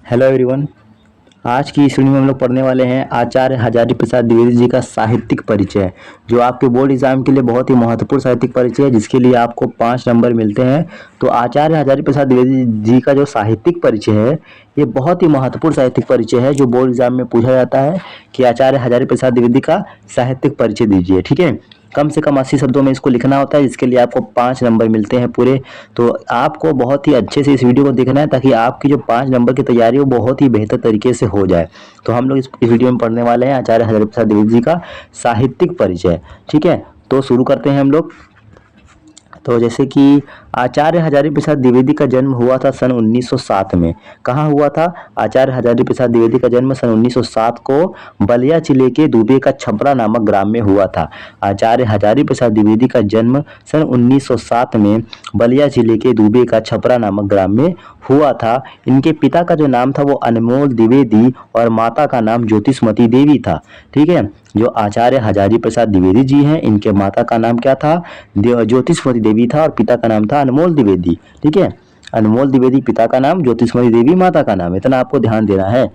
Hello everyone. आज की इस वीडियो में हम लोग पढ़ने वाले हैं आचार्य हजारी प्रसाद द्विवेदी जी का साहित्यिक परिचय, जो आपके बोर्ड एग्जाम के लिए बहुत ही महत्वपूर्ण साहित्यिक परिचय है, जिसके लिए आपको 5 नंबर मिलते हैं। तो आचार्य हजारी प्रसाद द्विवेदी जी का जो साहित्यिक परिचय है, ये बहुत ही महत्वपूर्ण साहित्यिक परिचय है, जो बोर्ड एग्जाम में पूछा जाता है कि आचार्य हजारी प्रसाद द्विवेदी का साहित्यिक परिचय दीजिए। ठीक है, कम से कम 80 शब्दों में इसको लिखना होता है, जिसके लिए आपको 5 नंबर मिलते हैं पूरे। तो आपको बहुत ही अच्छे से इस वीडियो को देखना है, ताकि आपकी जो 5 नंबर की तैयारी हो बहुत ही बेहतर तरीके से हो जाए। तो हम लोग इस वीडियो में पढ़ने वाले हैं आचार्य हजारी प्रसाद द्विवेदी जी का साहित्यिक परिचय। ठीक है, तो शुरू करते हैं हम लोग। तो जैसे कि आचार्य हजारी प्रसाद द्विवेदी का जन्म हुआ था सन 1907 में। कहाँ हुआ था? आचार्य हजारी प्रसाद द्विवेदी का जन्म सन 1907 को बलिया जिले के दुबे का छपरा नामक ग्राम में हुआ था। आचार्य हजारी प्रसाद द्विवेदी का जन्म सन 1907 में बलिया जिले के दुबे का छपरा नामक ग्राम में हुआ था। इनके पिता का जो नाम था वो अनमोल द्विवेदी और माता का नाम ज्योतिषमती देवी था। ठीक है, जो आचार्य हजारी प्रसाद द्विवेदी जी हैं, इनके माता का नाम क्या था? ज्योतिषमती देवी था, और पिता का नाम था अनमोल द्विवेदी। ठीक है, अनमोल द्विवेदी पिता का नाम, ज्योतिषमती देवी माता का नाम, इतना आपको ध्यान देना है।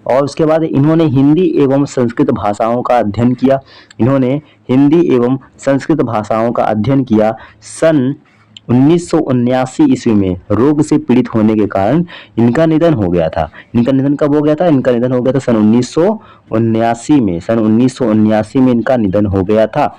और उसके बाद इन्होंने हिंदी एवं संस्कृत भाषाओं का अध्ययन किया। इन्होंने हिंदी एवं संस्कृत भाषाओं का अध्ययन किया। सन 1979 ईस्वी में रोग से पीड़ित होने के कारण इनका निधन हो गया था। इनका निधन कब हो गया था? इनका निधन हो गया था सन 1979 में। सन 1979 में इनका निधन हो गया था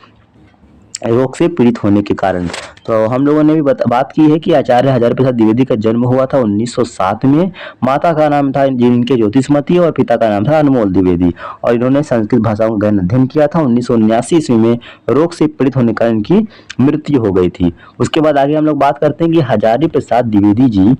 रोग से पीड़ित होने के कारण। तो हम लोगों ने भी बात की है कि आचार्य हजारी प्रसाद द्विवेदी का जन्म हुआ था 1907 में। माता का नाम था जिनके ज्योतिषमती, और पिता का नाम था अनमोल द्विवेदी। और इन्होंने संस्कृत भाषाओं का गहन अध्ययन किया था। 1979 ईस्वी में रोग से पीड़ित होने के कारण इनकी मृत्यु हो गई थी। उसके बाद आगे हम लोग बात करते हैं कि हजारी प्रसाद द्विवेदी जी,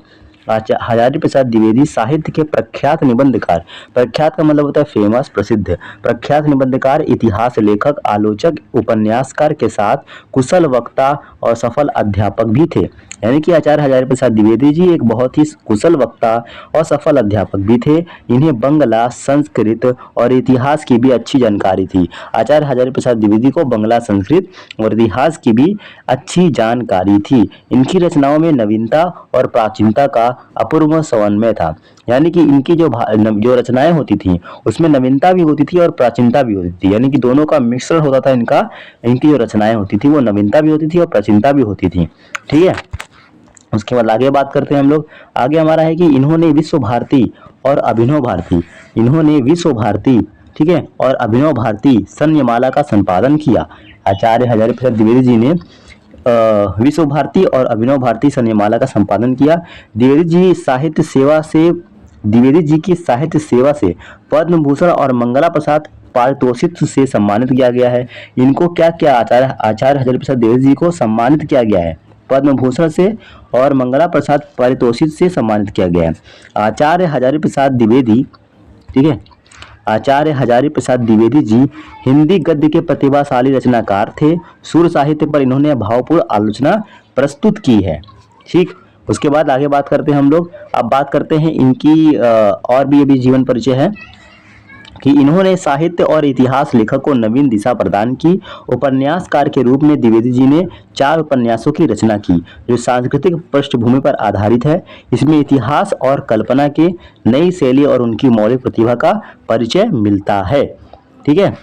हजारी प्रसाद द्विवेदी साहित्य के प्रख्यात निबंधकार। प्रख्यात का मतलब होता है फेमस, प्रसिद्ध। प्रख्यात निबंधकार, इतिहास लेखक, आलोचक, उपन्यासकार के साथ कुशल वक्ता और सफल अध्यापक भी थे। यानी कि आचार्य हजारी प्रसाद द्विवेदी जी एक बहुत ही कुशल वक्ता और सफल अध्यापक भी थे। इन्हें बंगला, संस्कृत और इतिहास की भी अच्छी जानकारी थी। आचार्य हजारी प्रसाद द्विवेदी को बंगला, संस्कृत और इतिहास की भी अच्छी जानकारी थी। इनकी रचनाओं में नवीनता और प्राचीनता का अपूर्व समन्वय था। यानी कि इनकी जो रचनाएं होती थी, उसमें नवीनता भी होती थी और प्राचीनता भी होती थी। यानी कि दोनों का मिश्रण होता था इनका। इनकी जो रचनाएं होती थी वो नवीनता भी होती थी और प्राचीनता भी होती थी। ठीक है, उसके बाद आगे बात करते हैं हम लोग। आगे हमारा है कि इन्होंने विश्व भारती और अभिनव भारती, इन्होंने विश्व भारती, ठीक है, और अभिनव भारती संयमाला का संपादन किया। आचार्य हजारी प्रसाद द्विवेदी जी ने विश्व भारती और अभिनव भारती संयमाला का संपादन किया। द्विवेदी जी की साहित्य सेवा से पद्म भूषण और मंगला प्रसाद पारितोषिक से सम्मानित किया गया है। इनको क्या क्या आचार्य हजारी प्रसाद द्विवेदी जी को सम्मानित किया गया है? पद्म भूषण से और मंगला प्रसाद पारितोषिक से सम्मानित किया गया है। आचार्य हजारी प्रसाद द्विवेदी, ठीक है, आचार्य हजारी प्रसाद द्विवेदी जी हिंदी गद्य के प्रतिभाशाली रचनाकार थे। सुर साहित्य पर इन्होंने भावपूर्ण आलोचना प्रस्तुत की है। ठीक, उसके बाद आगे बात करते हैं हम लोग। अब बात करते हैं इनकी और भी अभी जीवन परिचय है कि इन्होंने साहित्य और इतिहास लेखक को नवीन दिशा प्रदान की। उपन्यासकार के रूप में द्विवेदी जी ने 4 उपन्यासों की रचना की, जो सांस्कृतिक पृष्ठभूमि पर आधारित है। इसमें इतिहास और कल्पना के नई शैली और उनकी मौलिक प्रतिभा का परिचय मिलता है। ठीक है,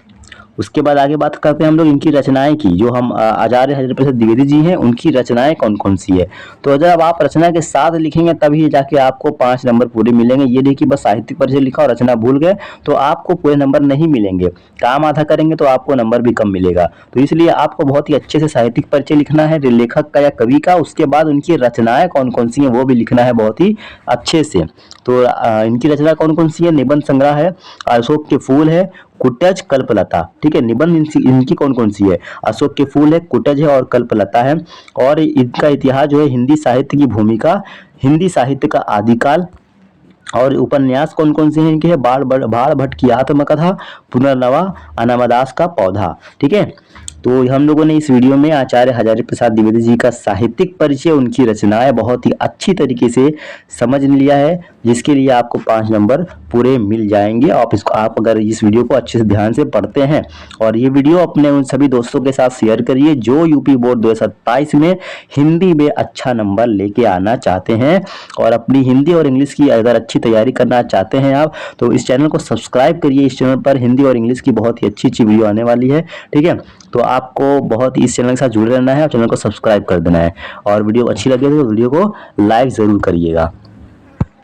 उसके बाद आगे बात करते हैं हम लोग इनकी रचनाएं की। जो हम आचार्य हजारी प्रसाद द्विवेदी जी हैं, उनकी रचनाएं कौन कौन सी है? तो जब आप रचना के साथ लिखेंगे तभी जाके आपको 5 नंबर पूरे मिलेंगे। ये देखिए, बस साहित्यिक परिचय लिखा और रचना भूल गए तो आपको पूरे नंबर नहीं मिलेंगे। काम आधा करेंगे तो आपको नंबर भी कम मिलेगा। तो इसलिए आपको बहुत ही अच्छे से साहित्यिक परिचय लिखना है, लेखक का या कवि का। उसके बाद उनकी रचनाएं कौन कौन सी हैं वो भी लिखना है बहुत ही अच्छे से। तो इनकी रचना कौन कौन सी है? निबंध संग्रह है, अशोक के फूल है, कुटज, कल्पलता। ठीक है, निबंध इनकी कौन कौन सी है? अशोक के फूल है, कुटज है और कल्पलता है। और इनका इतिहास जो है हिंदी साहित्य की भूमिका, हिंदी साहित्य का आदिकाल। और उपन्यास कौन कौन से हैं इनके? है बाण भट्ट की आत्मकथा, पुनर्नवा, अनामदास का पौधा। ठीक है, तो हम लोगों ने इस वीडियो में आचार्य हजारी प्रसाद द्विवेदी जी का साहित्यिक परिचय, उनकी रचनाएं बहुत ही अच्छी तरीके से समझ लिया है, जिसके लिए आपको 5 नंबर पूरे मिल जाएंगे। आप अगर इस वीडियो को अच्छे से ध्यान से पढ़ते हैं, और ये वीडियो अपने उन सभी दोस्तों के साथ शेयर करिए जो यूपी बोर्ड 2027 में हिंदी में अच्छा नंबर लेके आना चाहते हैं, और अपनी हिंदी और इंग्लिश की अगर अच्छी तैयारी करना चाहते हैं आप, तो इस चैनल को सब्सक्राइब करिए। इस चैनल पर हिंदी और इंग्लिश की बहुत ही अच्छी अच्छी वीडियो आने वाली है, ठीक है। तो आपको बहुत इस चैनल के साथ जुड़े रहना है और चैनल को सब्सक्राइब कर देना है, और वीडियो अच्छी लगे तो वीडियो को लाइक ज़रूर करिएगा।